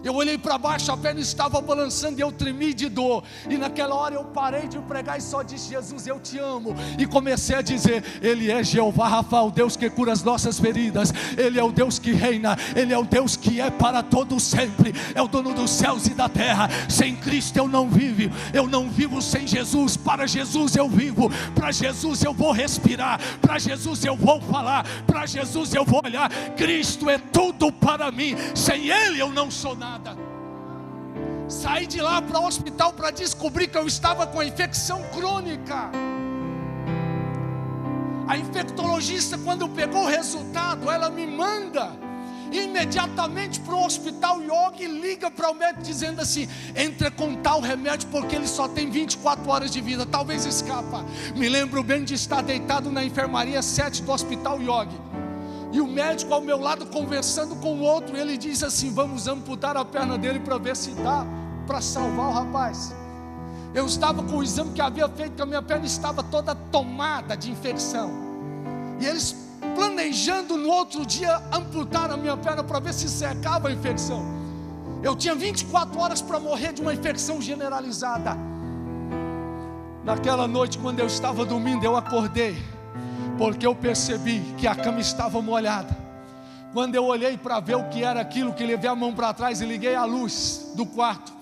Speaker 2: Eu olhei para baixo, a perna estava balançando e eu tremi de dor. E naquela hora eu parei de pregar e só disse: Jesus, eu te amo. E comecei a dizer: Ele é Jeová Rafa, o Deus que cura as nossas feridas. Ele é o Deus que reina, Ele é o Deus que é para todo sempre. É o dono dos céus e da terra. Sem Cristo eu não vivo sem Jesus. Para Jesus eu vivo, para Jesus eu vou respirar, para Jesus eu vou falar, para Jesus eu vou olhar. Cristo é tudo para mim, sem Ele eu não sou nada. Saí de lá para o hospital para descobrir que eu estava com a infecção crônica. A infectologista, quando pegou o resultado, ela me manda imediatamente para o hospital Yogi, liga para o médico dizendo assim: entra com tal remédio porque ele só tem 24 horas de vida, talvez escapa. Me lembro bem de estar deitado na enfermaria 7 do hospital Yogi, e o médico ao meu lado conversando com o outro, ele diz assim: vamos amputar a perna dele para ver se dá para salvar o rapaz. Eu estava com o exame que havia feito, que a minha perna estava toda tomada de infecção, e eles planejando no outro dia amputar a minha perna para ver se secava a infecção. Eu tinha 24 horas para morrer de uma infecção generalizada. Naquela noite, quando eu estava dormindo, eu acordei, porque eu percebi que a cama estava molhada. Quando eu olhei para ver o que era aquilo, que levei a mão para trás e liguei a luz do quarto,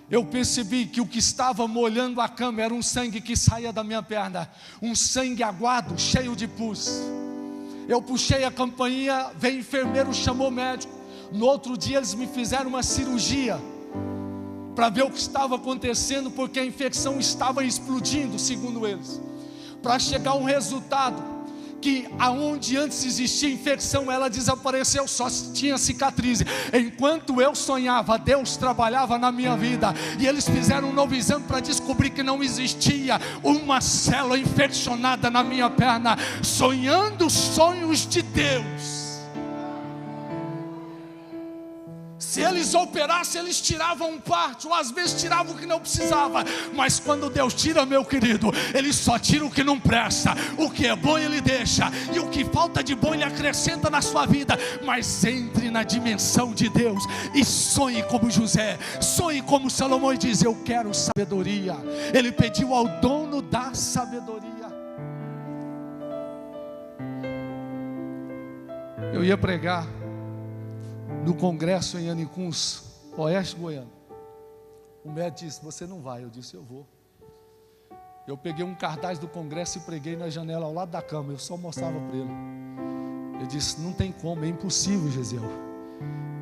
Speaker 2: eu percebi que o que estava molhando a cama era um sangue que saía da minha perna, um sangue aguado, cheio de pus. Eu puxei a campainha, veio enfermeiro, chamou o médico. No outro dia eles me fizeram uma cirurgia para ver o que estava acontecendo, porque a infecção estava explodindo, segundo eles. para chegar a um resultado que aonde antes existia infecção, ela desapareceu, só tinha cicatriz. Enquanto eu sonhava, Deus trabalhava na minha vida, e eles fizeram um novo exame para descobrir que não existia uma célula infeccionada na minha perna, sonhando sonhos de Deus. Se eles operassem, eles tiravam parte, ou às vezes tiravam o que não precisava. Mas quando Deus tira, meu querido, Ele só tira o que não presta. O que é bom Ele deixa, e o que falta de bom Ele acrescenta na sua vida. Mas entre na dimensão de Deus e sonhe como José, sonhe como Salomão, e diz: eu quero sabedoria. Ele pediu ao dono da sabedoria. Eu ia pregar no congresso em Anicuns, Oeste Goiano. O médico disse: você não vai. Eu disse: eu vou. Eu peguei um cartaz do congresso e preguei na janela ao lado da cama. Eu só mostrava para ele. Ele disse: não tem como, é impossível, Gesiel.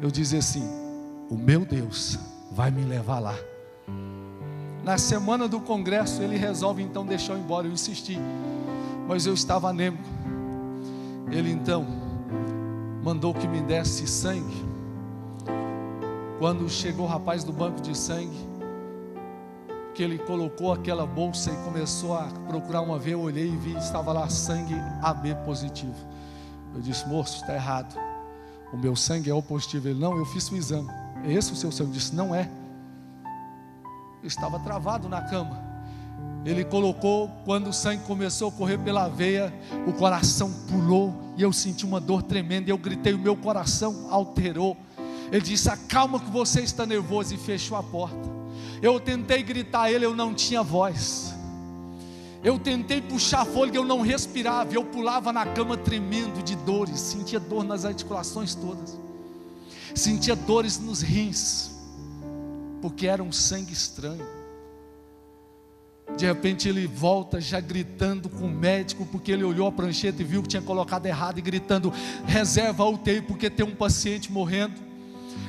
Speaker 2: Eu dizia assim: o meu Deus vai me levar lá. Na semana do congresso ele resolve então deixar eu embora. Eu insisti, mas eu estava anêmico. Ele então mandou que me desse sangue. Quando chegou o rapaz do banco de sangue, que ele colocou aquela bolsa e começou a procurar uma veia, eu olhei e vi, estava lá sangue AB positivo. Eu disse: moço, está errado, o meu sangue é O positivo. Ele: não, eu fiz o exame. É esse o seu sangue? Eu disse: não é. Eu estava travado na cama. Ele colocou, quando o sangue começou a correr pela veia, o coração pulou e eu senti uma dor tremenda. Eu gritei, o meu coração alterou. Ele disse: acalma que você está nervoso, e fechou a porta. Eu tentei gritar a ele, eu não tinha voz. Eu tentei puxar fôlego, eu não respirava. Eu pulava na cama tremendo de dores, sentia dor nas articulações todas, sentia dores nos rins, porque era um sangue estranho. De repente ele volta já gritando com o médico, porque ele olhou a prancheta e viu que tinha colocado errado, e gritando: reserva a UTI, porque tem um paciente morrendo.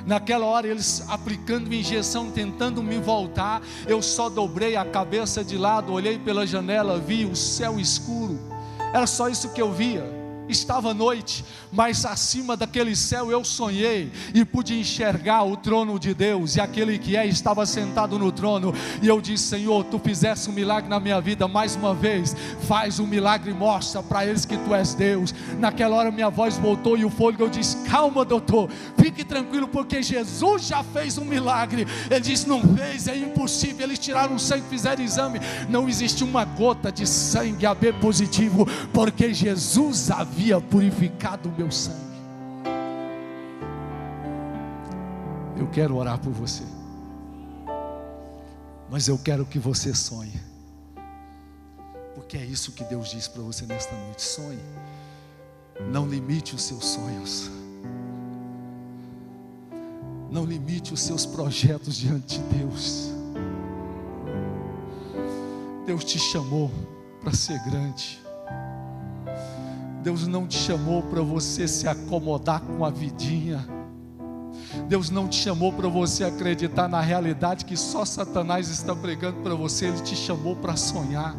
Speaker 2: Naquela hora eles aplicando injeção, tentando me voltar. Eu só dobrei a cabeça de lado, olhei pela janela, vi o céu escuro. Era só isso que eu via. Estava noite, mas acima daquele céu eu sonhei e pude enxergar o trono de Deus, e aquele que estava sentado no trono. E eu disse: Senhor, tu fizeste um milagre na minha vida, mais uma vez faz um milagre e mostra para eles que tu és Deus. Naquela hora minha voz voltou e o fôlego. Eu disse: calma, doutor, fique tranquilo, porque Jesus já fez um milagre. Ele disse: não fez, é impossível. Eles tiraram o sangue, fizeram exame, não existe uma gota de sangue AB positivo, porque Jesus havia purificado o meu sangue. Eu quero orar por você, mas eu quero que você sonhe, porque é isso que Deus diz para você nesta noite: sonhe. Não limite os seus sonhos, não limite os seus projetos diante de Deus. Deus te chamou para ser grande. Deus não te chamou para você se acomodar com a vidinha. Deus não te chamou para você acreditar na realidade que só Satanás está pregando para você. Ele te chamou para sonhar.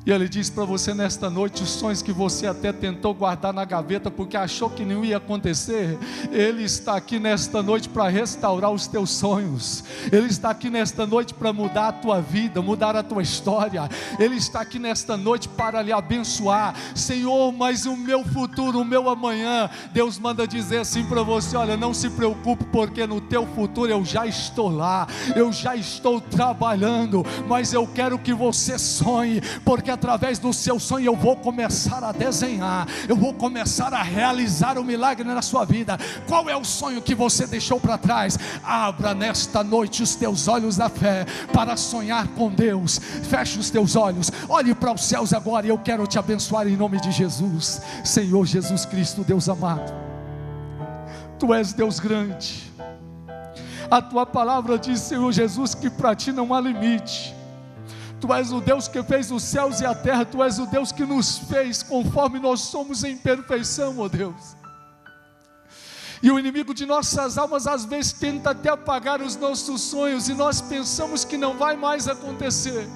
Speaker 2: E Ele diz para você nesta noite: os sonhos que você até tentou guardar na gaveta porque achou que não ia acontecer, Ele está aqui nesta noite para restaurar os teus sonhos. Ele está aqui nesta noite para mudar a tua vida, mudar a tua história. Ele está aqui nesta noite para lhe abençoar. Senhor, mas o meu futuro, o meu amanhã, Deus manda dizer assim para você: olha, não se preocupe, porque no teu futuro eu já estou lá, eu já estou trabalhando. Mas eu quero que você sonhe, porque através do seu sonho eu vou começar a desenhar, eu vou começar a realizar o milagre na sua vida. Qual é o sonho que você deixou para trás? Abra nesta noite os teus olhos da fé para sonhar com Deus. Feche os teus olhos, olhe para os céus agora, e eu quero te abençoar em nome de Jesus. Senhor Jesus Cristo, Deus amado, Tu és Deus grande. A Tua palavra diz, Senhor Jesus, que para Ti não há limite. Tu és o Deus que fez os céus e a terra. Tu és o Deus que nos fez conforme nós somos em perfeição, ó Deus. E o inimigo de nossas almas às vezes tenta até apagar os nossos sonhos, e nós pensamos que não vai mais acontecer.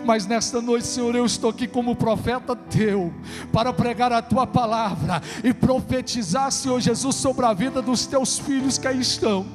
Speaker 2: Mas nesta noite, Senhor, eu estou aqui como profeta teu, para pregar a tua palavra e profetizar, Senhor Jesus, sobre a vida dos teus filhos que aí estão,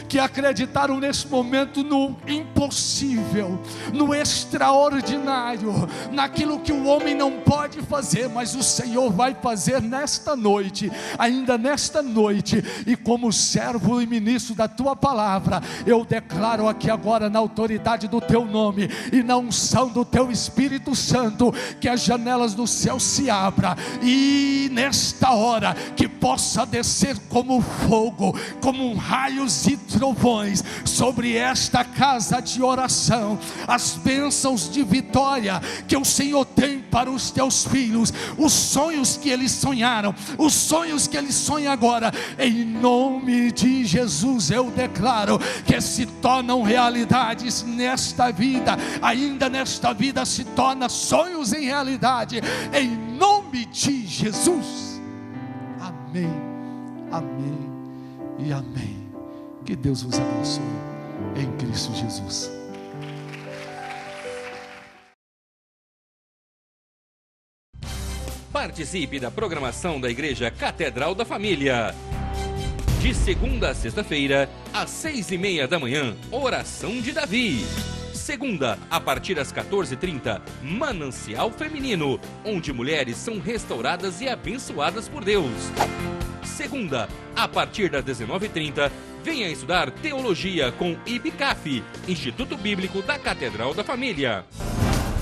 Speaker 2: que acreditaram nesse momento no impossível, no extraordinário, naquilo que o homem não pode fazer, mas o Senhor vai fazer nesta noite, ainda nesta noite. E como servo e ministro da tua palavra, eu declaro aqui agora, na autoridade do teu nome e na unção do teu Espírito Santo, que as janelas do céu se abram, e nesta hora que possa descer como fogo, como raios e trovões sobre esta casa de oração, as bênçãos de vitória que o Senhor tem para os teus filhos, os sonhos que eles sonharam, os sonhos que eles sonham agora, em nome de Jesus eu declaro que se tornam realidades nesta vida, ainda nesta vida se torna sonhos em realidade, em nome de Jesus. Amém, amém e amém. Que Deus vos abençoe em Cristo Jesus.
Speaker 1: Participe da programação da Igreja Catedral da Família. De segunda a sexta-feira, às 6:30 da manhã, Oração de Davi. Segunda, a partir das 14h30, Manancial Feminino, onde mulheres são restauradas e abençoadas por Deus. Segunda, a partir das 19h30, venha estudar Teologia com IBCAF, Instituto Bíblico da Catedral da Família.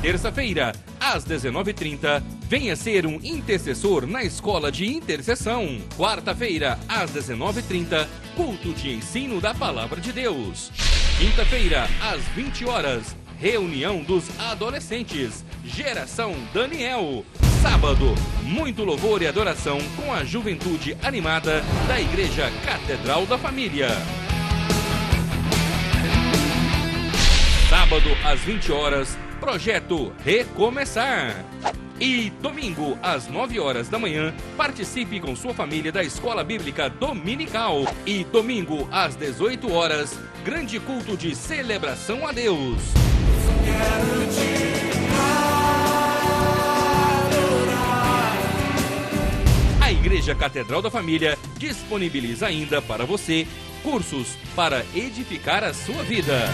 Speaker 1: Terça-feira, às 19h30, venha ser um intercessor na Escola de Intercessão. Quarta-feira, às 19h30, culto de ensino da Palavra de Deus. Quinta-feira, às 20 horas, reunião dos adolescentes, Geração Daniel. Sábado, muito louvor e adoração com a juventude animada da Igreja Catedral da Família. Sábado, às 20 horas, Projeto Recomeçar. E domingo, às 9 horas da manhã, participe com sua família da Escola Bíblica Dominical. E domingo, às 18 horas, grande culto de celebração a Deus. A Igreja Catedral da Família disponibiliza ainda para você cursos para edificar a sua vida.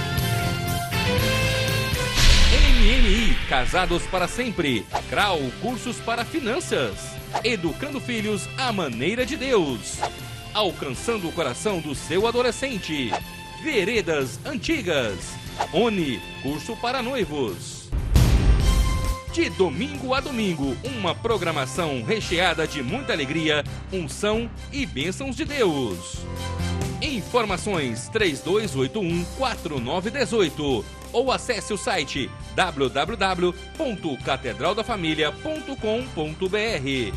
Speaker 1: MMI, Casados para Sempre. CRAU, cursos para finanças. Educando filhos à maneira de Deus. Alcançando o coração do seu adolescente. Veredas Antigas. ONI, curso para noivos. De domingo a domingo, uma programação recheada de muita alegria, unção e bênçãos de Deus. Informações 3281-4918 ou acesse o site www.catedraldafamilia.com.br.